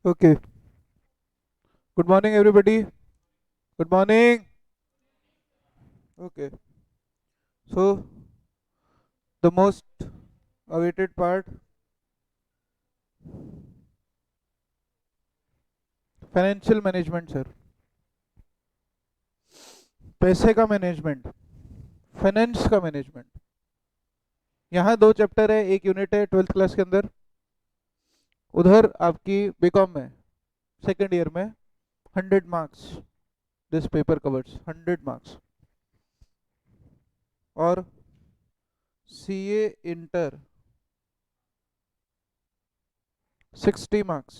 Okay. Good morning, everybody. Good morning. Okay. So, the most awaited part, financial management sir. पैसे का management, finance का management. यहाँ दो chapter है, एक यूनिट है 12th क्लास के अंदर. उधर आपकी बीकॉम में सेकेंड ईयर में 100 marks. This paper covers 100 marks. और सीए इंटर 60 मार्क्स.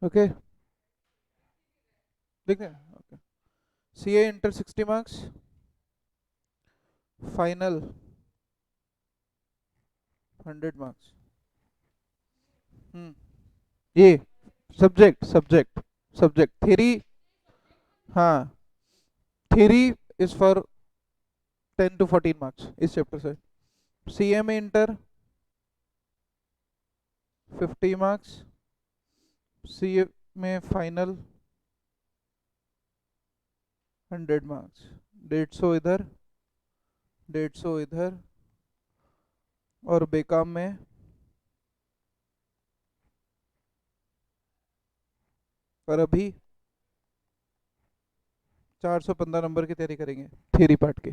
ओके, ठीक है. Okay, CA inter 60 marks. Final 100 marks. Hmm. ये सब्जेक्ट सब्जेक्ट सब्जेक्ट थ्योरी. हाँ, theory is for 10 to 14 marks इस चैप्टर से. CMA inter 50 marks. सीए में final 100 marks. 150 इधर, 150 इधर. और बेकाम में पर अभी 415 नंबर की तैयारी करेंगे थ्योरी पार्ट के.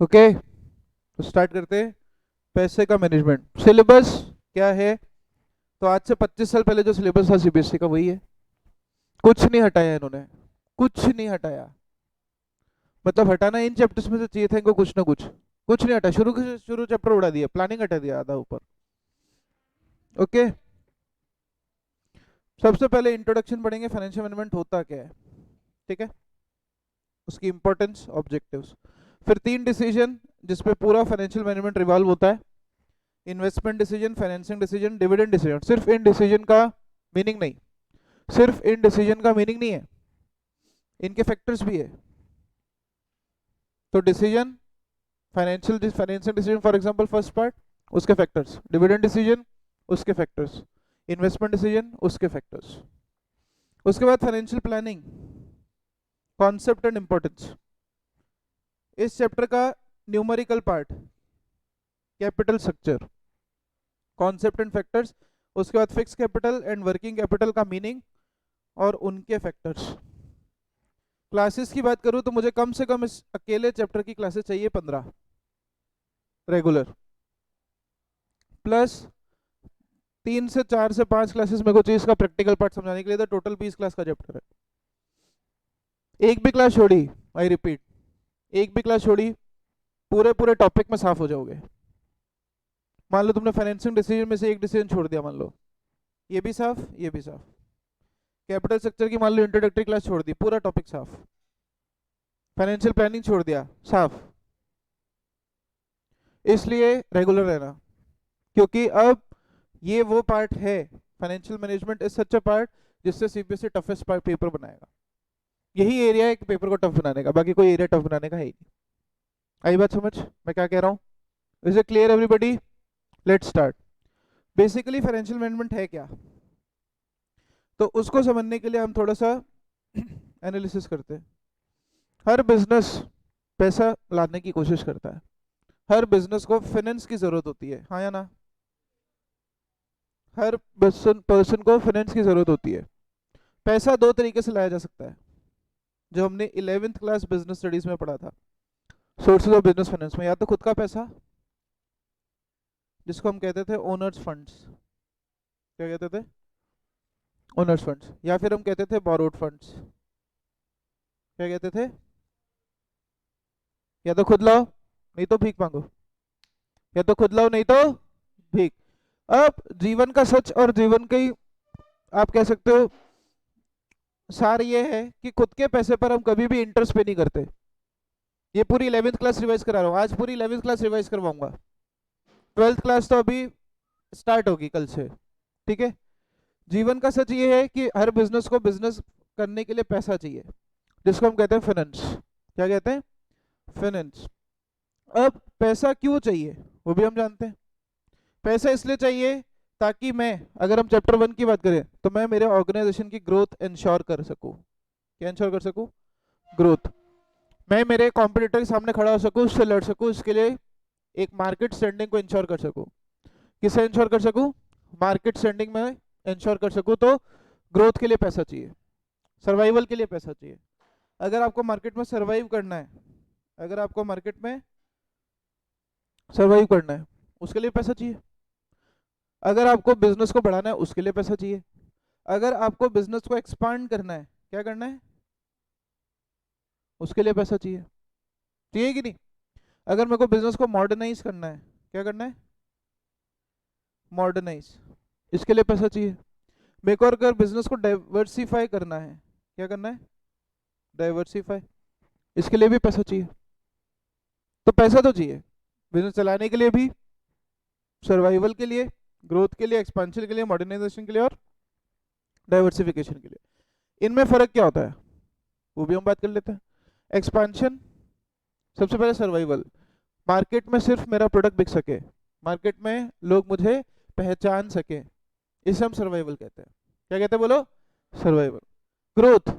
ओके, तो स्टार्ट करते हैं. पैसे का मैनेजमेंट. सिलेबस क्या है? तो आज से 25 साल पहले जो सिलेबस था सीबीएसई का वही है. कुछ नहीं हटाया इन्होंने, कुछ नहीं हटाया. मतलब हटाना इन चैप्टर्स में से चाहिए था इनको कुछ ना कुछ. कुछ नहीं हटा. शुरू चैप्टर उड़ा दिया, प्लानिंग हटा दिया आधा ऊपर. ओके, सबसे पहले इंट्रोडक्शन पढ़ेंगे, फाइनेंशियल मैनेजमेंट होता क्या है, ठीक है, उसकी इंपॉर्टेंस, ऑब्जेक्टिव्स. फिर 3 डिसीजन जिसपे पूरा फाइनेंशियल मैनेजमेंट रिवॉल्व होता है. Investment decision, financing decision, dividend decision. सिर्फ इन डिसीजन का मीनिंग नहीं, सिर्फ इन डिसीजन का मीनिंग नहीं है, इनके फैक्टर्स भी है. तो decision, financial decision for example first part, उसके फैक्टर्स. डिविडेंड डिसीजन, उसके फैक्टर्स. इन्वेस्टमेंट डिसीजन, उसके फैक्टर्स. उसके बाद financial planning, concept and importance. इस चैप्टर का numerical part, capital structure, concept and factors. उसके बाद fix capital and working capital का मीनिंग और उनके फैक्टर्स. क्लासेस की बात करूं तो मुझे कम से कम इस अकेले चैप्टर की क्लासेस चाहिए 15 रेगुलर, प्लस 3 से 4 से 5 क्लासेस मेरे को चाहिए इसका प्रैक्टिकल पार्ट समझाने के लिए. तो टोटल 20 क्लास का चैप्टर है. एक भी क्लास छोड़ी, आई रिपीट, एक भी क्लास छोड़ी, पूरे पूरे टॉपिक में साफ हो जाओगे. मान लो तुमने फाइनेंसिंग डिसीजन में से एक डिसीजन छोड़ दिया, मान लो ये भी साफ, ये भी साफ. कैपिटल स्ट्रक्चर की मान लो इंट्रोडक्टरी क्लास छोड़ दी, पूरा टॉपिक साफ. फाइनेंशियल प्लानिंग छोड़ दिया, साफ. इसलिए रेगुलर रहना, क्योंकि अब ये वो पार्ट है, financial management is such a part जिससे सीबीएसई टफेस्ट पेपर बनाएगा. यही एरिया है कि पेपर को टफ बनाने का, बाकी कोई एरिया टफ बनाने का है ही नहीं. आई बात समझ मैं क्या कह रहा हूँ? Is it clear everybody? Let's start. Basically financial management है क्या, तो उसको समझने के लिए हम थोड़ा सा एनालिसिस करते हैं. हर बिजनेस पैसा लाने की कोशिश करता है. हर बिजनेस को फाइनेंस की जरूरत होती है, हाँ या ना? हर पर्सन को फाइनेंस की जरूरत होती है. पैसा दो तरीके से लाया जा सकता है, जो हमने 11th क्लास बिजनेस स्टडीज में पढ़ा था, सोर्सेज ऑफ बिजनेस फाइनेंस में. या तो खुद का पैसा, जिसको हम कहते थे ओनर्स फंड्स. क्या कहते थे? Owners funds. या फिर हम कहते थे बोरोड फंड्स. क्या कहते थे? या तो खुद लाओ नहीं तो भीख मांगो, या तो खुद लाओ नहीं तो भीख. अब जीवन का सच और जीवन की, आप कह सकते हो, सार ये है कि खुद के पैसे पर हम कभी भी इंटरेस्ट पे नहीं करते. ये पूरी 11th क्लास रिवाइज करा रहा हूँ, आज पूरी 11th क्लास रिवाइज करवाऊंगा. 12th क्लास तो अभी स्टार्ट होगी कल से, ठीक है. जीवन का सच ये है कि हर बिजनेस को बिजनेस करने के लिए पैसा चाहिए, जिसको हम कहते हैं फाइनेंस. क्या कहते हैं? फाइनेंस. अब पैसा क्यों चाहिए वो भी हम जानते हैं. पैसा इसलिए चाहिए ताकि मैं, अगर हम चैप्टर 1 की बात करें, तो मैं मेरे ऑर्गेनाइजेशन की ग्रोथ इंश्योर कर सकूं। क्या इंश्योर कर सकूं? ग्रोथ। मैं मेरे कॉम्पिटिटर के सामने खड़ा हो सकूं, उससे लड़ सकूं, इसके लिए एक मार्केट स्टैंडिंग को इंश्योर कर सकूं। किसे इंश्योर कर सकूं? मार्केट स्टैंडिंग में इंश्योर कर सकूं। तो ग्रोथ के लिए पैसा चाहिए, सर्वाइवल के लिए पैसा चाहिए। अगर आपको मार्केट में सर्वाइव करना है, अगर आपको मार्केट में सर्वाइव करना है, उसके लिए पैसा चाहिए। अगर आपको बिजनेस को बढ़ाना है, उसके लिए पैसा चाहिए। अगर आपको बिजनेस को एक्सपांड करना है, क्या करना है, उसके लिए पैसा चाहिए। चाहिए कि नहीं? अगर मेरे को बिजनेस को मॉडर्नाइज करना है, क्या करना है, मॉडर्नाइज, इसके लिए पैसा चाहिए। मेरे को अगर बिजनेस को डाइवर्सिफाई करना है, क्या करना है, डाइवर्सिफाई, इसके लिए भी पैसा चाहिए। तो पैसा तो चाहिए बिजनेस चलाने के लिए भी, सर्वाइवल के लिए, ग्रोथ के लिए, एक्सपेंशन के लिए, मॉडर्नाइजेशन के लिए और डाइवर्सिफिकेशन के लिए। इनमें फर्क क्या होता है वो भी हम बात कर लेते हैं। एक्सपेंशन, सबसे पहले सर्वाइवल, मार्केट में सिर्फ मेरा प्रोडक्ट बिक सके, मार्केट में लोग मुझे पहचान सके, इसे हम सर्वाइवल कहते हैं। क्या कहते हैं बोलो? सर्वाइवल। ग्रोथ,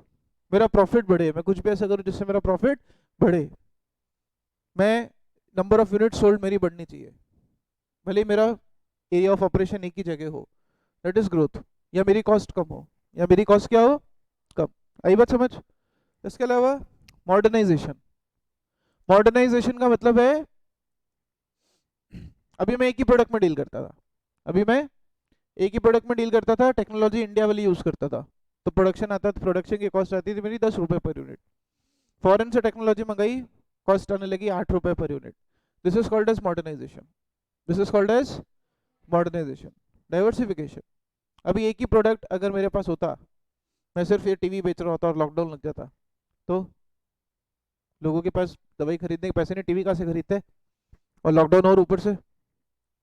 मेरा प्रॉफिट बढ़े, मैं कुछ भी ऐसा करूं जिससे मेरा प्रॉफिट बढ़े, मैं नंबर ऑफ यूनिट सोल्ड मेरी बढ़नी चाहिए, भले ही मेरा एरिया ऑफ ऑपरेशन एक ही जगह हो, दैट इज ग्रोथ। या मेरी कॉस्ट कम हो, या मेरी कॉस्ट क्या हो, कम। आई बात समझ? इसके अलावा मॉडर्नाइजेशन, मॉडर्नाइजेशन का मतलब है, अभी मैं एक ही प्रोडक्ट में डील करता था, अभी मैं एक ही प्रोडक्ट में डील करता था, टेक्नोलॉजी इंडिया वाली यूज करता था, तो प्रोडक्शन आता था, प्रोडक्शन की कॉस्ट आती थी मेरी 10 रुपए पर यूनिट। फॉरेन से टेक्नोलॉजी मंगाई, कॉस्ट आने लगी 8 रुपए पर unit. This is called as modernisation, this is called as modernisation. Diversification, अभी एक ही प्रोडक्ट अगर मेरे पास होता, मैं सिर्फ ये टीवी बेच रहा होता और लॉकडाउन लग जाता, तो लोगों के पास दवाई खरीदने के पैसे नहीं, टीवी कहाँ से खरीदते, और लॉकडाउन और ऊपर से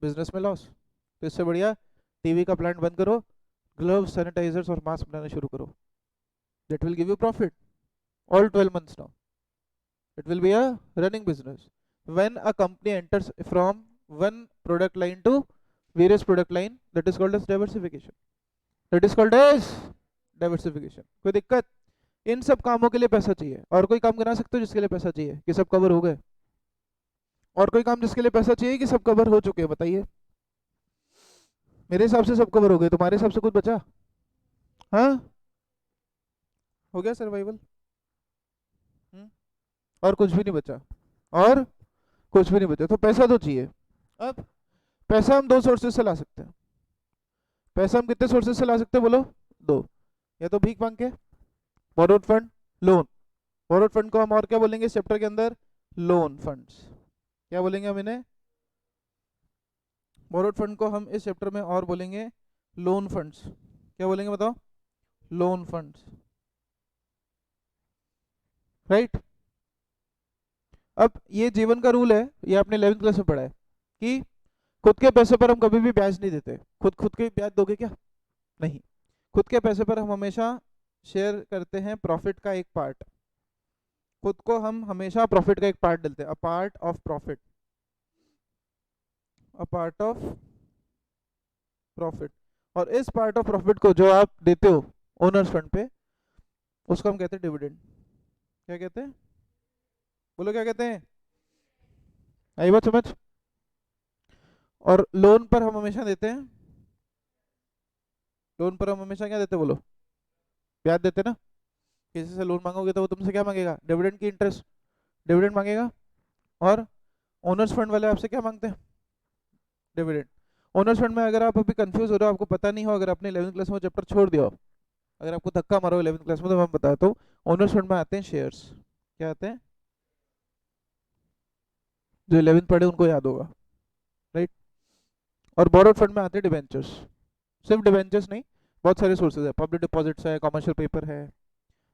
बिजनेस में लॉस। तो इससे बढ़िया टीवी का प्लांट बंद करो, ग्लव्स, सैनिटाइजर्स और मास्क बनाना शुरू करो, that will give you profit all 12 months now. It will be a running business. When a company enters from one product line to various product line, that is called as diversification. That is called as diversification. कोई दिक्कत? इन सब कामों के लिए पैसा चाहिए। और कोई काम करा सकते हो जिसके लिए पैसा चाहिए कि सब कवर हो गए? और कोई काम जिसके लिए पैसा चाहिए कि सब कवर हो चुके हैं? बताइए। मेरे हिसाब से सब कवर हो गए, तुम्हारे हिसाब से कुछ बचा? हाँ, हो गया सर्वाइवल। और कुछ भी नहीं बचा, और कुछ भी नहीं बचा। तो पैसा तो चाहिए। अब पैसा हम दो सोर्सेज से ला सकते हैं। पैसा हम कितने सोर्सेज से ला सकते हैं बोलो? दो। या तो भीख मांग के, borrowed fund, loan. Borrowed fund को हम और क्या बोलेंगे इस चैप्टर के अंदर? Loan funds. क्या बोलेंगे हम इन्हें? बोरोड फंड को हम इस चैप्टर में और बोलेंगे लोन फंड्स। क्या बोलेंगे बताओ? Loan funds, right. अब ये जीवन का रूल है, ये आपने 11th क्लास में पढ़ा है कि खुद के पैसे पर हम कभी भी ब्याज नहीं देते। खुद के ब्याज दोगे क्या? नहीं। खुद के पैसे पर हम हमेशा शेयर करते हैं प्रॉफिट का एक पार्ट। खुद को हम हमेशा प्रॉफिट का एक पार्ट देते हैं, a part of profit, a part of profit. और इस पार्ट ऑफ प्रॉफिट को जो आप देते हो ओनर्स फंड पे, उसको हम कहते हैं डिविडेंड। क्या कहते हैं बोलो? क्या कहते हैं? आई बात समझ? और लोन पर हम हमेशा देते हैं, लोन पर हम हमेशा क्या देते हैं बोलो? ब्याज देते हैं ना। किसी से लोन मांगोगे तो वो तुमसे क्या मांगेगा? डिविडेंड की इंटरेस्ट, डिविडेंड मांगेगा। और ओनर्स फंड वाले आपसे क्या मांगते हैं? डिविडेंड। ओनर्स फंड में अगर आप अभी कंफ्यूज हो रहे हो, आपको पता नहीं हो, अगर आपने 11th क्लास में चैप्टर छोड़ दिया हो, अगर आपको धक्का मारो 11th क्लास में, तो मैं बताता हूँ। ओनर्स फंड में आते हैं शेयर्स। क्या आते हैं? जो 11th पढ़े उनको याद होगा, राइट। और बोरोड फंड में आते हैं डिबेंचर्स। सिर्फ डिबेंचर्स नहीं, बहुत सारे सोर्सेज है, पब्लिक डिपॉजिट्स है, कमर्शियल पेपर है,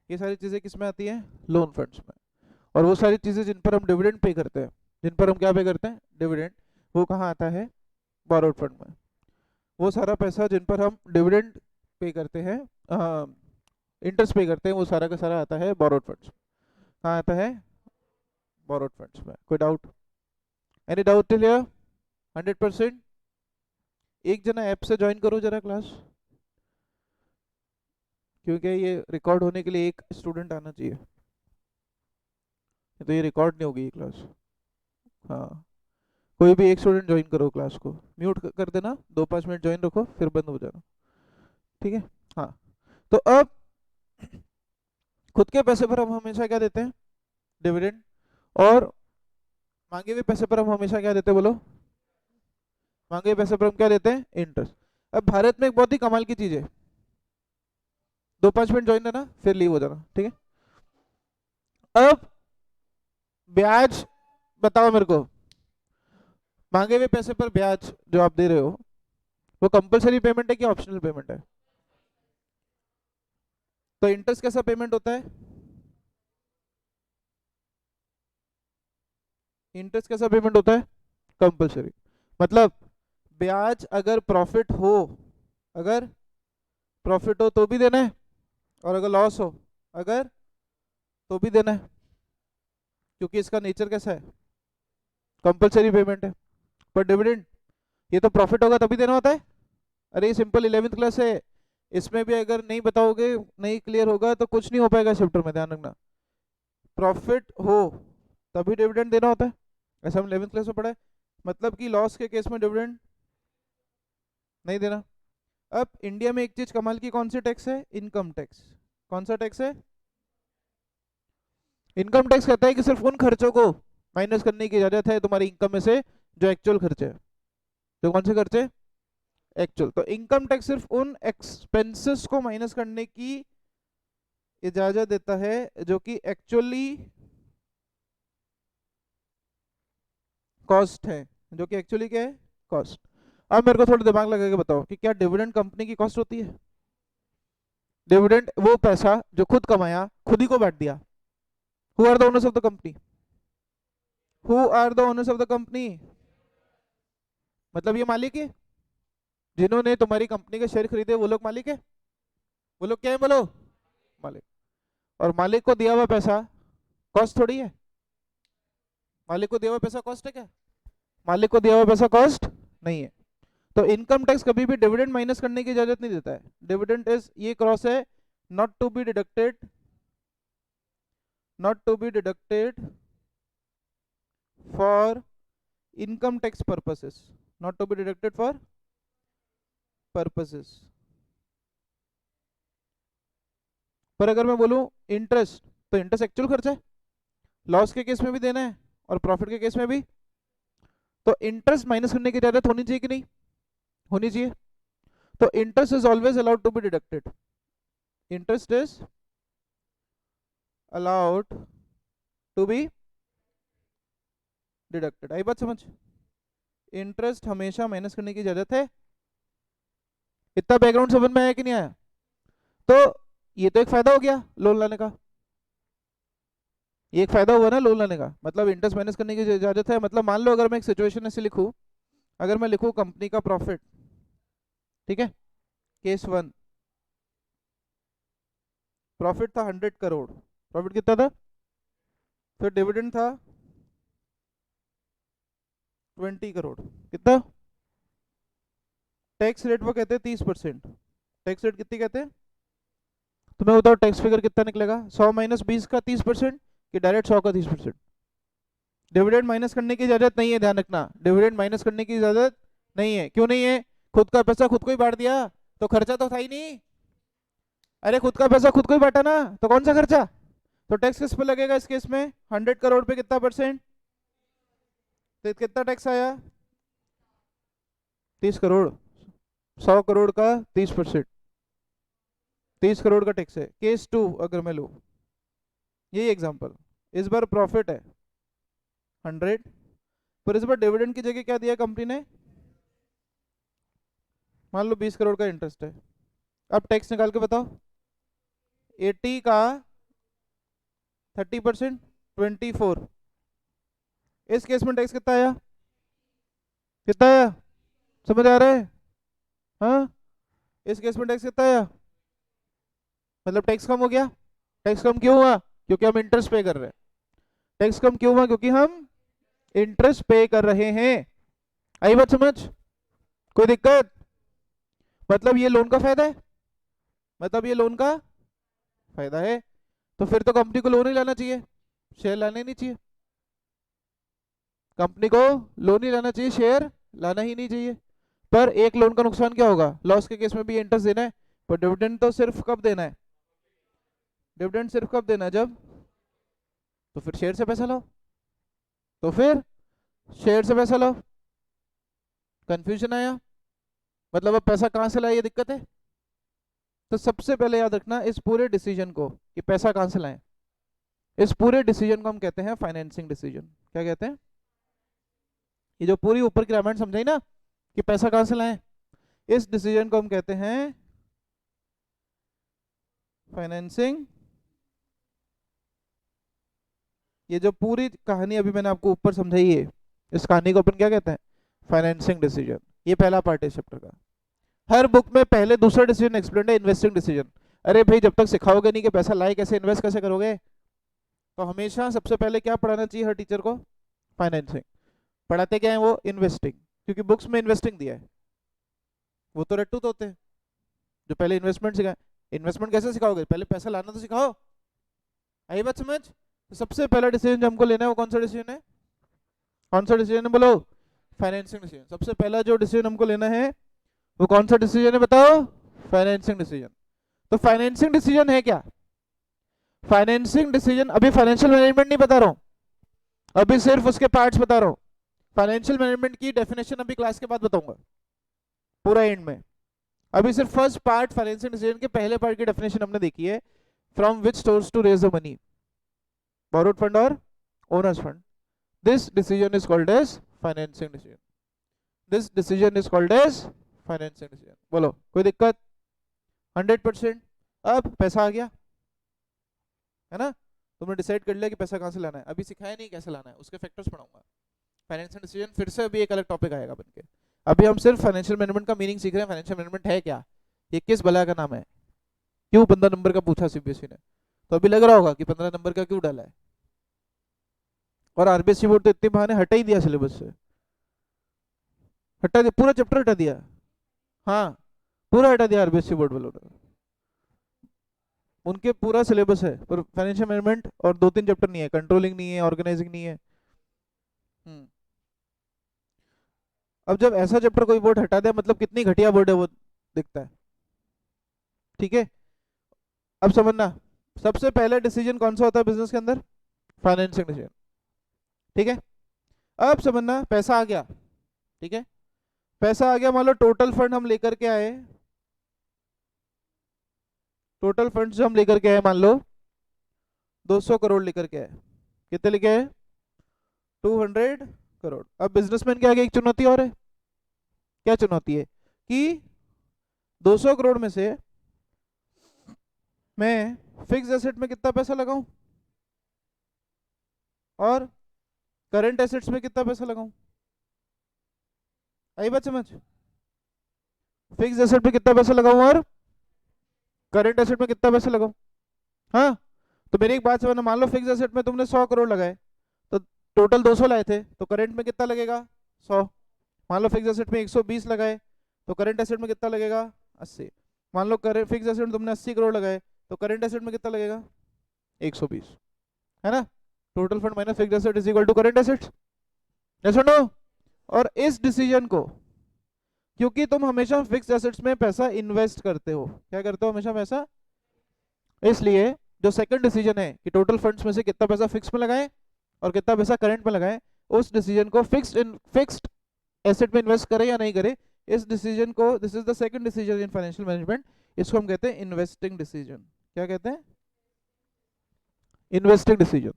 ये सारी चीज़ें किस में आती हैं? लोन फंड्स में। और वो सारी चीज़ें जिन पर हम डिविडेंड पे करते हैं, जिन पर हम क्या पे करते हैं? डिविडेंड, वो कहाँ आता है? बोरोड फंड में। वो सारा पैसा जिन पर हम डिविडेंड पे करते हैं, इंटरेस्ट पे करते हैं, वो सारा का सारा आता है बोरोड फंड्स। कहाँ आता है? बोरोड फंड्स में। कोई doubt? Any doubt till here? 100%? एक जना ऐप से ज्वाइन करो जरा क्लास, क्योंकि ये रिकॉर्ड होने के लिए एक स्टूडेंट आना चाहिए, तो ये रिकॉर्ड नहीं होगी ये क्लास। हाँ, कोई भी एक स्टूडेंट ज्वाइन करो क्लास को, म्यूट कर देना, 2-5 मिनट ज्वाइन रखो फिर बंद हो जाना, ठीक है। हाँ, तो अब खुद के पैसे पर हम हमेशा क्या देते हैं, डिविडेंड, और मांगे हुए पैसे पर हम हमेशा क्या देते हैं बोलो, मांगे हुए पैसे पर हम क्या देते हैं, इंटरेस्ट। अब भारत में एक बहुत ही कमाल की चीज है, 2-5 मिनट ज्वाइन रहना फिर लीव हो जाना, ठीक है। अब ब्याज बताओ मेरे को, मांगे हुए पैसे पर ब्याज जो आप दे रहे हो वो कंपलसरी पेमेंट है कि ऑप्शनल पेमेंट है? तो इंटरेस्ट कैसा पेमेंट होता है, इंटरेस्ट कैसा पेमेंट होता है, कंपलसरी। मतलब ब्याज अगर प्रॉफिट हो, अगर प्रॉफिट हो तो भी देना है, और अगर लॉस हो अगर तो भी देना है, क्योंकि इसका नेचर कैसा है, कंपलसरी पेमेंट है। पर डिविडेंड ये तो प्रॉफिट होगा तभी देना होता है। अरे ये सिंपल 11th क्लास है, इसमें भी अगर नहीं बताओगे, नहीं क्लियर होगा तो कुछ नहीं हो पाएगा चैप्टर में, ध्यान रखना। प्रॉफिट हो तभी डिविडेंड देना होता है, ऐसा हम 11th क्लास में पढ़ा है। मतलब कि लॉस के केस में डिविडेंड नहीं देना। अब इंडिया में एक चीज कमाल की कौन सी टैक्स है, इनकम टैक्स। कौन सा टैक्स है, इनकम टैक्स कहता है कि सिर्फ उन खर्चों को माइनस करने की इजाजत है तुम्हारी इनकम में से जो एक्चुअल खर्चे है। तो कौन से खर्चे, एक्चुअल। तो इनकम टैक्स सिर्फ उन एक्सपेंसेस को माइनस करने की इजाजत देता है जो कि एक्चुअली कॉस्ट है, जो कि एक्चुअली क्या है, कॉस्ट। अब मेरे को थोड़ा दिमाग लगा के बताओ कि क्या डिविडेंड कंपनी की कॉस्ट होती है? डिविडेंड वो पैसा जो खुद कमाया खुद ही को बांट दिया। Who are the owners of the company, who are the owners of the company, मतलब ये मालिक है, जिन्होंने तुम्हारी कंपनी के शेयर खरीदे वो लोग मालिक है, वो लोग क्या है बोलो, मालिक। और मालिक को दिया हुआ पैसा कॉस्ट थोड़ी है, मालिक को दिया हुआ पैसा कॉस्ट है क्या, मालिक को दिया हुआ पैसा कॉस्ट नहीं है। तो इनकम टैक्स कभी भी डिविडेंड माइनस करने की इजाजत नहीं देता है। डिविडेंड इज ये क्रॉस है, not to be deducted, not to be deducted for income tax purposes, not to be deducted for purposes. पर अगर मैं बोलूं इंटरेस्ट, तो इंटरेस्ट एक्चुअल खर्चा है, लॉस के केस में भी देना है और प्रॉफिट के केस में भी। तो इंटरेस्ट माइनस करने की इजाजत होनी चाहिए कि नहीं, होनी चाहिए। तो interest is always allowed to be deducted, interest is allowed to be deducted. आई बात समझ, इंटरेस्ट हमेशा माइनस करने की इजाजत है। इतना बैकग्राउंड समझ में आया कि नहीं आया? तो ये तो एक फायदा हो गया लोन लाने का, ये एक फायदा हुआ ना लोन लाने का, मतलब इंटरेस्ट माइनस करने की इजाजत है। मतलब मान लो अगर मैं एक सिचुएशन ऐसे लिखूं, अगर मैं लिखूं कंपनी का प्रॉफिट, ठीक है, केस 1 प्रॉफिट था 100 करोड़, प्रॉफिट कितना था, फिर डिविडेंड था 20 करोड़, कितना, टैक्स रेट वो कहते हैं 30%, टैक्स रेट कितनी कहते हैं, तुम्हें बताओ टैक्स फिगर कितना निकलेगा, 100 माइनस 20 का 30% कि डायरेक्ट 100 का 30%? डिविडेंड माइनस करने की इजाजत नहीं है, ध्यान रखना, डिविडेंड माइनस करने की इजाजत नहीं है। क्यों नहीं है, खुद का पैसा खुद को ही बांट दिया तो खर्चा तो था ही नहीं। अरे खुद का पैसा खुद को ही बांटा ना, तो कौन सा खर्चा, तो टैक्स किस पे लगेगा इस केस में, 100 करोड़ पे कितना परसेंट, तो कितना टैक्स आया, 30 करोड़, 100 करोड़ का 30%, 30 करोड़ का टैक्स है। केस 2 अगर मैं लूँ, यही एग्जांपल, इस बार प्रॉफिट है 100, पर इस बार डिविडेंड की जगह क्या दिया कंपनी ने, मान लो 20 करोड़ का इंटरेस्ट है। अब टैक्स निकाल के बताओ, 80 का 30%, 24, इस केस में टैक्स कितना आया, कितना आया, समझ आ रहा है? हाँ, इस केस में टैक्स कितना आया, मतलब टैक्स कम हो गया। टैक्स कम क्यों हुआ, क्योंकि हम इंटरेस्ट पे कर रहे हैं। टैक्स कम क्यों हुआ, क्योंकि हम इंटरेस्ट पे कर रहे हैं। आई बात समझ, कोई दिक्कत? मतलब ये लोन का फायदा है, मतलब ये लोन का फायदा है, तो फिर तो कंपनी को लोन ही लाना चाहिए, शेयर लाने नहीं चाहिए। कंपनी को लोन ही लाना चाहिए, शेयर लाना ही नहीं चाहिए। पर एक लोन का नुकसान क्या होगा, लॉस के केस में भी इंटरेस्ट देना है, पर डिविडेंड तो सिर्फ कब देना है, डिविडेंड सिर्फ कब देना है जब, तो फिर शेयर से पैसा लो, तो फिर शेयर से पैसा लो। कंफ्यूजन आया? मतलब अब पैसा कहाँ से लाए, ये दिक्कत है। तो सबसे पहले याद रखना इस पूरे डिसीजन को कि पैसा कहाँ से लाएं, इस पूरे डिसीजन को हम कहते हैं फाइनेंसिंग डिसीजन। क्या कहते हैं? ये जो पूरी ऊपर की रामायण समझाई ना कि पैसा कहाँ से लाएं, इस डिसीजन को हम कहते हैं फाइनेंसिंग। ये जो पूरी कहानी अभी मैंने आपको ऊपर समझाई है, इस कहानी को अपन क्या कहते हैं, फाइनेंसिंग डिसीजन। ये पहला पार्ट है चैप्टर का। हर बुक में पहले दूसरा डिसीजन एक्सप्लेन है, इन्वेस्टिंग डिसीजन। अरे भाई जब तक सिखाओगे नहीं कि पैसा लाए कैसे, इन्वेस्ट कैसे करोगे, तो हमेशा सबसे पहले क्या पढ़ाना चाहिए हर टीचर को, फाइनेंसिंग। पढ़ाते क्या है वो, इन्वेस्टिंग, क्योंकि बुक्स में इन्वेस्टिंग दिया है, वो तो रट्टू तो होते हैं जो पहले इन्वेस्टमेंट सिखाए। इन्वेस्टमेंट कैसे सिखाओगे, पहले पैसा लाना तो सिखाओ। आई बात समझ? तो सबसे पहला डिसीजन जो हमको लेना है वो कौन सा डिसीजन है, कौन सा डिसीजन है बोलो, फाइनेंसिंग डिसीजन। सबसे पहला जो डिसीजन हमको लेना है वो कौन सा डिसीजन है बताओ, फाइनेंसिंग डिसीजन। तो फाइनेंसिंग डिसीजन है क्या, फाइनेंसिंग डिसीजन, अभी फाइनेंशियल मैनेजमेंट नहीं बता रहा हूं, अभी सिर्फ उसके पार्ट्स बता रहा हूं। फाइनेंशियल मैनेजमेंट की डेफिनेशन अभी क्लास के बाद बताऊंगा पूरा एंड में। अभी सिर्फ फर्स्ट पार्ट फाइनेंशियल डिसीजन के पहले पार्ट की डेफिनेशन हमने देखी है, from which source to raise the money, borrowed fund और owners fund. This decision is called as financing decision, this decision is called as financing decision. बोलो कोई दिक्कत? 100%। अब पैसा आ गया है ना, तुमने डिसाइड कर लिया कि पैसा कहाँ से लाना है, अभी सिखाया नहीं कैसे लाना है, उसके फैक्टर्स पढ़ाऊंगा। फाइनेंशियल डिसीजन फिर से अभी एक अलग टॉपिक आएगा बनके। अभी हम सिर्फ फाइनेंशियल मैनेजमेंट का मीनिंग सीख रहे हैं, फाइनेंशियल मैनेजमेंट है क्या, ये किस बला का नाम है, क्यों 15 नंबर का पूछा सीबीएसई ने, तो अभी लग रहा होगा कि 15 नंबर का क्यों डाला है। और आरबीएसई बोर्ड तो इतने बहाने हटा ही दिया सिलेबस से, हटा दिया पूरा चैप्टर हटा दिया। हाँ पूरा हटा दिया आरबीएसई बोर्ड वालों ने, उनके पूरा सिलेबस है पर फाइनेंशियल मैनेजमेंट और 2-3 चैप्टर नहीं है, कंट्रोलिंग नहीं है, ऑर्गेनाइजिंग नहीं है। अब जब ऐसा चैप्टर कोई बोर्ड हटा दे मतलब कितनी घटिया बोर्ड है वो दिखता है। ठीक है, अब समझना सबसे पहले डिसीजन कौन सा होता है बिजनेस के अंदर, फाइनेंसिंग डिसीजन। ठीक है, अब समझना पैसा आ गया, ठीक है, पैसा आ गया, मान लो टोटल फंड हम लेकर के आए, टोटल फंड जो हम लेकर के आए मान लो 200 करोड़ लेकर के आए, कितने लेके आए, 200 करोड़। अब बिजनेसमैन के आगे एक चुनौती और है, क्या चुनौती है कि 200 करोड़ में से मैं फिक्स एसेट में कितना पैसा लगाऊं और करंट एसेट्स में कितना पैसा लगाऊं। आई बात समझ, फिक्स एसेट में कितना पैसा लगाऊं और करंट एसेट में कितना पैसा लगाऊं। हाँ, तो मेरी एक बात समझना, मान लो फिक्स एसेट में तुमने 100 करोड़ लगाए, तो टोटल 200 लाए थे, तो करंट में कितना लगेगा 100। मान लो फिक्स एसेट में 120 लगाए, तो करंट एसेट में कितना लगेगा 80। मान लो फिक्स एसेट में तुमने 80 करोड़ लगाए, तो करंट एसेट में कितना लगेगा 120, है ना। Total fund minus fixed asset is equal to current assets, yes और नो। और इस डिसीजन को, क्योंकि तुम हमेशा फिक्स्ड एसेट्स में पैसा इन्वेस्ट करते हो, क्या करते हो हमेशा पैसा, इसलिए जो सेकंड डिसीजन है कि टोटल फंड्स में से कितना पैसा फिक्स में लगाएं और कितना पैसा करंट में लगाएं, उस डिसीजन को फिक्स्ड एसेट में इन्वेस्ट करें या नहीं करें, इस डिसीजन को, this is the second decision in financial management, इसको हम कहते हैं इन्वेस्टिंग डिसीजन। क्या कहते हैं, इन्वेस्टिंग डिसीजन।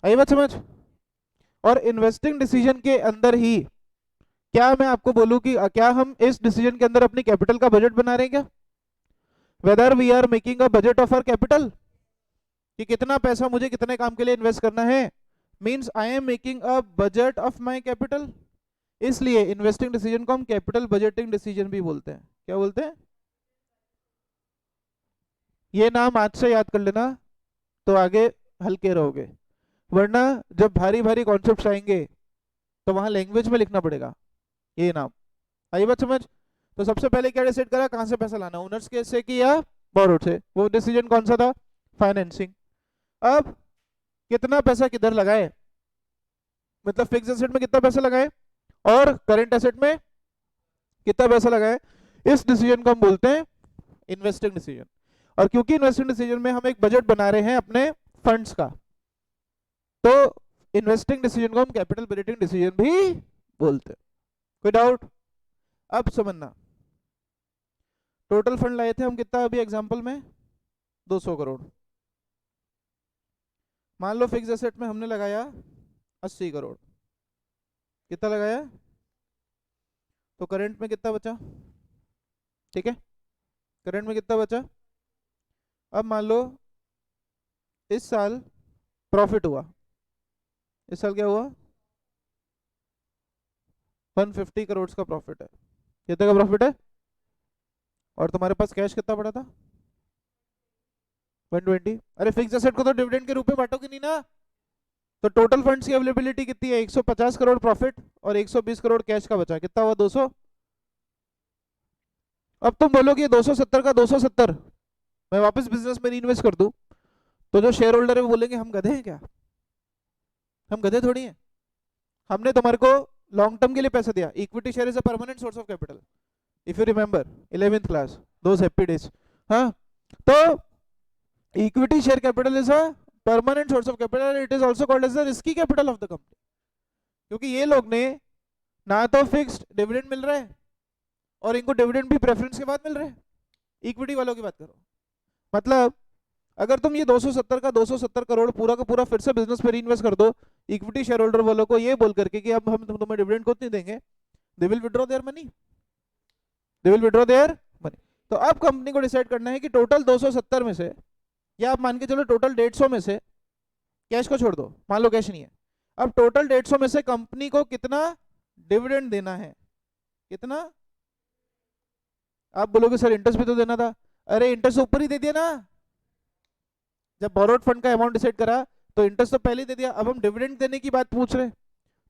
आई बात समझ। और इन्वेस्टिंग डिसीजन के अंदर ही क्या मैं आपको बोलूं कि क्या हम इस डिसीजन के अंदर अपनी कैपिटल का बजट बना रहे हैं क्या, whether we are making a budget of our capital, कि कितना पैसा मुझे कितने काम के लिए इन्वेस्ट करना है, means I am making a budget of my capital. इसलिए इन्वेस्टिंग डिसीजन को हम कैपिटल बजटिंग डिसीजन भी बोलते हैं। क्या बोलते हैं, ये नाम आज से याद कर लेना तो आगे हल्के रहोगे, वरना जब भारी भारी कॉन्सेप्ट्स आएंगे तो वहां लैंग्वेज में लिखना पड़ेगा ये नाम, आई बात समझ? तो सबसे पहले क्या डिसाइड करा, कहाँ से पैसा लाना, ओनर्स के से कि या बोरोड से, वो डिसीजन कौन सा था, फाइनेंसिंग। अब कितना पैसा किधर लगाए, मतलब फिक्स एसेट में कितना पैसा लगाए और करेंट एसेट में कितना पैसा लगाए, इस डिसीजन को हम बोलते हैं इन्वेस्टिंग डिसीजन। और क्योंकि इन्वेस्टिंग डिसीजन में हम एक बजट बना रहे हैं अपने फंड्स का, तो इन्वेस्टिंग डिसीजन को हम कैपिटल बजटिंग डिसीजन भी बोलते हैं। कोई डाउट? अब समझना, टोटल फंड लाए थे हम कितना अभी एग्जांपल में, 200 करोड़। मान लो फिक्स एसेट में हमने लगाया 80 करोड़, कितना लगाया, तो करंट में कितना बचा, ठीक है, करंट में कितना बचा। अब मान लो इस साल प्रॉफिट हुआ, इस साल क्या हुआ, 150 करोड़ का प्रॉफिट है, कितने का प्रॉफिट है, और तुम्हारे पास कैश कितना पड़ा था, 120। अरे फिक्स एसेट को तो डिविडेंड के रूप में बांटोगे नहीं ना, तो टोटल फंड्स की अवेलेबिलिटी कितनी है, 150 करोड़ प्रॉफिट और 120 करोड़ कैश का बचा, कितना हुआ, 200। अब तुम बोलोगे 270 का 270 मैं वापस बिजनेस में इन्वेस्ट कर दूं, तो जो शेयर होल्डर है वो बोलेंगे हम गधे हैं क्या, हम गधे थोड़ी हैं, हमने तुम्हारे को लॉन्ग टर्म के लिए पैसा दिया। Equity share is a permanent source of capital, if you remember 11th class, those happy days. हाँ, तो equity share capital is a permanent source of capital, it is also called as the risky capital of the company, क्योंकि ये लोग ने ना तो fixed dividend मिल रहा है और इनको डिविडेंड भी प्रेफरेंस के बाद मिल रहा है, इक्विटी वालों की बात करो। मतलब अगर तुम ये 270 का 270 करोड़ पूरा का पूरा फिर से बिजनेस में इन्वेस्ट कर दो, इक्विटी शेयर होल्डर वालों को ये बोल करके कि अब हम तुम्हें डिविडेंड को नहीं देंगे, they will withdraw their money, they will withdraw their money. तो अब कंपनी को डिसाइड करना है कि टोटल 270 में से, या आप मान के चलो टोटल 150 में से, कैश को छोड़ दो, मान लो कैश नहीं है, अब टोटल 150 में से कंपनी को कितना डिविडेंड देना है, कितना। आप बोलोगे सर इंटरेस्ट भी तो देना था, अरे इंटरेस्ट ऊपर ही दे दिया ना, जब बोरोड फंड का अमाउंट डिसाइड करा तो इंटरेस्ट तो पहले ही दे दिया, अब हम डिविडेंड देने की बात पूछ रहे हैं।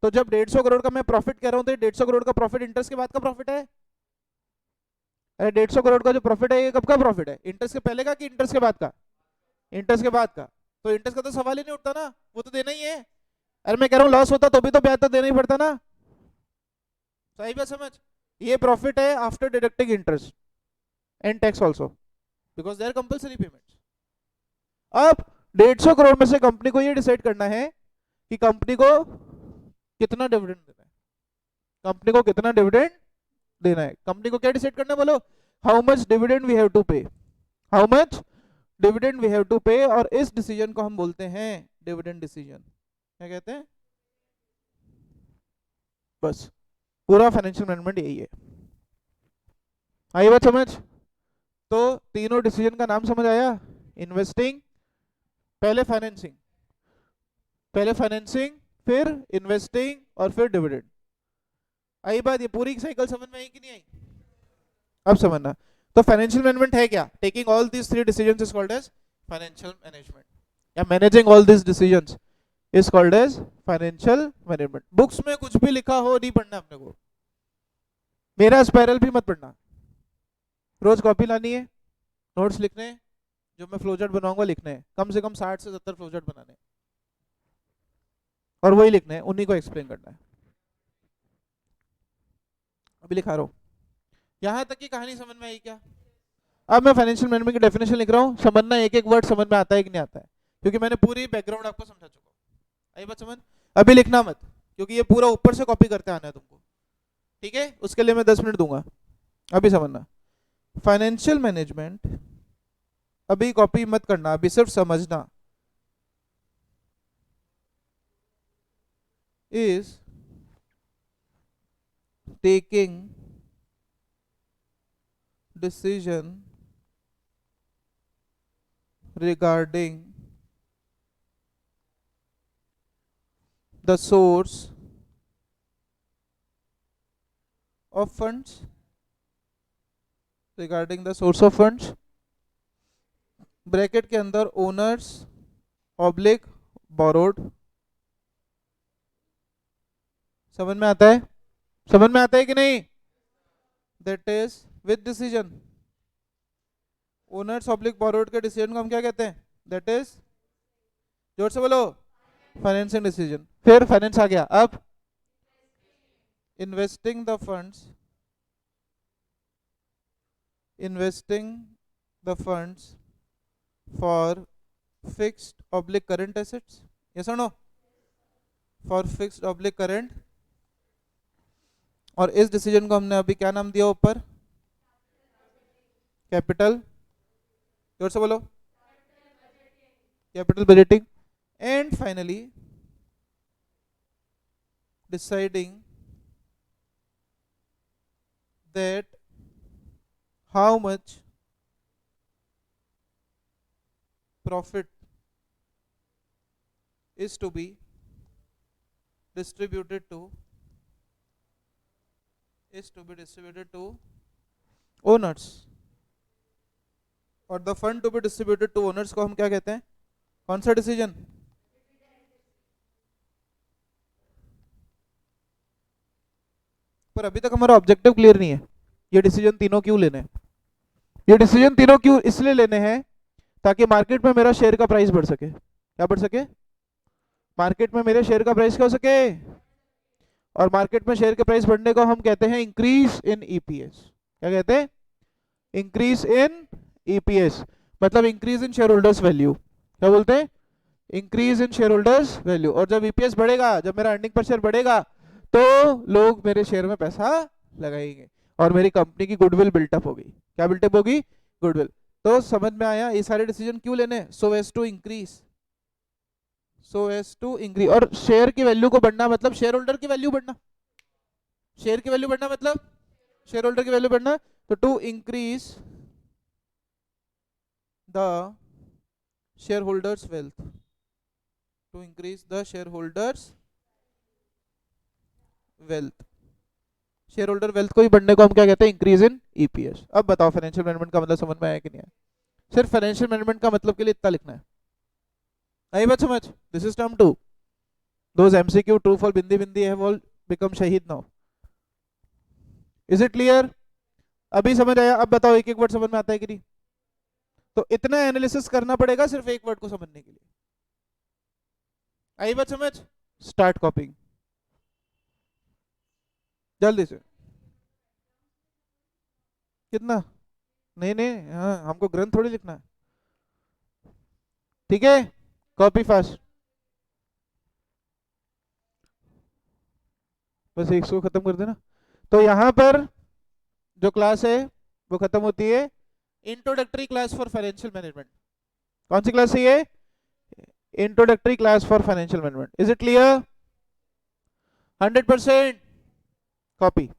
तो जब 150 करोड़ का मैं प्रॉफिट कह रहा हूँ, तो 150 करोड़ का प्रॉफिट इंटरेस्ट के बाद का प्रॉफिट है। अरे 150 करोड़ का जो प्रॉफिट है ये कब का प्रॉफिट है, इंटरेस्ट के पहले का कि इंटरेस्ट के बाद का, इंटरेस्ट के बाद का। तो इंटरेस्ट का तो सवाल ही नहीं उठता ना, वो तो देना ही है। अरे मैं कह रहा हूँ लॉस होता तो भी तो ब्याज तो देना ही पड़ता ना, सही बात समझ। ये प्रॉफिट है after deducting interest and tax also, because they are compulsory payments. अब 150 करोड़ में से कंपनी को ये डिसाइड करना है कि कंपनी को कितना डिविडेंड देना है, कंपनी को कितना डिविडेंड देना है, कंपनी को क्या डिसाइड करना है बोलो, how much dividend we have to pay, how much dividend we have to pay, और इस डिसीजन को हम बोलते हैं डिविडेंड डिसीजन। क्या कहते हैं, बस पूरा फाइनेंशियल मैनेजमेंट यही है। आई बात समझ? तो तीनों डिसीजन का नाम समझ आया, इन्वेस्टिंग, पहले फाइनेंसिंग, पहले फाइनेंसिंग फिर इन्वेस्टिंग और फिर डिविडेंड। आई बात, ये पूरी साइकिल समझ में आई कि नहीं आई? अब समझना, तो फाइनेंशियल मैनेजमेंट है क्या, taking all these three decisions is called as financial management, या managing all these decisions is called as financial management. Books में कुछ भी लिखा हो नहीं पढ़ना अपने को, मेरा स्पाइरल भी मत पढ़ना, रोज कॉपी लानी है, नोट्स लिखने हैं, जो मैं फ्लोचार्ट बनाऊंगा लिखने हैं, कम से कम 60 से 70 फ्लोचार्ट बनाने हैं, और वही लिखने हैं, उन्हीं को एक्सप्लेन करना है। अभी लिखा रहा हूँ, यहां तक की कहानी समझ में आई क्या? अब मैं फाइनेंशियल मैनेजमेंट की डेफिनेशन लिख रहा हूँ, समझना एक एक वर्ड समझ में आता है कि नहीं आता है, क्योंकि मैंने पूरी बैकग्राउंड आपको समझा चुका हूँ। आई बात समझ? अभी लिखना मत, क्योंकि ये पूरा ऊपर से कॉपी करते आना है तुमको, ठीक है, उसके लिए मैं 10 मिनट दूंगा। अभी समझना, फाइनेंशियल मैनेजमेंट, अभी कॉपी मत करना, अभी सिर्फ समझना, is taking decision regarding the source of funds, regarding the source of funds, bracket के अंदर ओनर्स ऑब्लिक बोरोड। समझ में आता है, समझ में आता है कि नहीं? That is with decision, owners oblique borrowed के डिसीजन को हम क्या कहते हैं, दैट इज, जोर से बोलो, फाइनेंसिंग डिसीजन। फिर फाइनेंस आ गया, अब investing the funds, investing the funds for fixed oblique current assets, yes और no, for fixed oblique current, और इस डिसीजन को हमने अभी क्या नाम दिया ऊपर, कैपिटल, जोर से बोलो, capital budgeting. And finally deciding that how much profit is to be distributed to owners, और the fund to be distributed to owners को हम क्या कहते हैं, कौन सा डिसीजन, पर अभी तक हमारा ऑब्जेक्टिव क्लियर नहीं है, ये डिसीजन तीनों क्यों लेने हैं, ये डिसीजन तीनों क्यों इसलिए लेने हैं ताकि मार्केट में मेरा शेयर का प्राइस बढ़ सके, क्या बढ़ सके, मार्केट में मेरे शेयर का प्राइस क्या हो सके, और मार्केट में शेयर के प्राइस बढ़ने को हम कहते हैं इंक्रीज इन ईपीएस, क्या कहते हैं, इंक्रीज इन ईपीएस, मतलब increase in share holders value, क्या बोलते हैं, increase in share holders value. और जब ईपीएस बढ़ेगा, जब मेरा अर्निंग पर शेयर बढ़ेगा, तो लोग मेरे शेयर में पैसा लगाएंगे और मेरी कंपनी की गुडविल बिल्टअप होगी, क्या बिल्टअप होगी, गुडविल। तो समझ में आया ये सारे डिसीजन क्यों लेने, so as to increase, so as to increase, और शेयर की वैल्यू को बढ़ना मतलब शेयर होल्डर की वैल्यू बढ़ना, शेयर की वैल्यू बढ़ना मतलब शेयर होल्डर की वैल्यू बढ़ना, तो to increase the share holders wealth, to increase the share holders wealth, share holder wealth को ही बढ़ने को हम क्या कहते हैं, इंक्रीज इन ईपीएस। अब बताओ फाइनेंशियल मैनेजमेंट का मतलब समझ में आया कि नहीं आया, सिर्फ फाइनेंशियल मैनेजमेंट का मतलब के लिए इतना लिखना है, आई बात समझ, this is term 2, those MCQ true for bindi bindi have all become शहीद नाउ, इज इट क्लियर, अभी समझ आया। अब बताओ एक एक वर्ड समझ में आता है कि नहीं, तो इतना एनालिसिस करना पड़ेगा सिर्फ एक वर्ड को समझने के लिए, आई बात समझ, स्टार्ट कॉपिंग जल्दी से, कितना, नहीं नहीं, हाँ हमको ग्रंथ थोड़ी लिखना है, ठीक है, कॉपी फास्ट, बस एक सौ खत्म कर देना। तो यहाँ पर जो क्लास है वो खत्म होती है, introductory class for financial management, कौन सी क्लास है ये, introductory class for financial management, is it clear, 100% copy.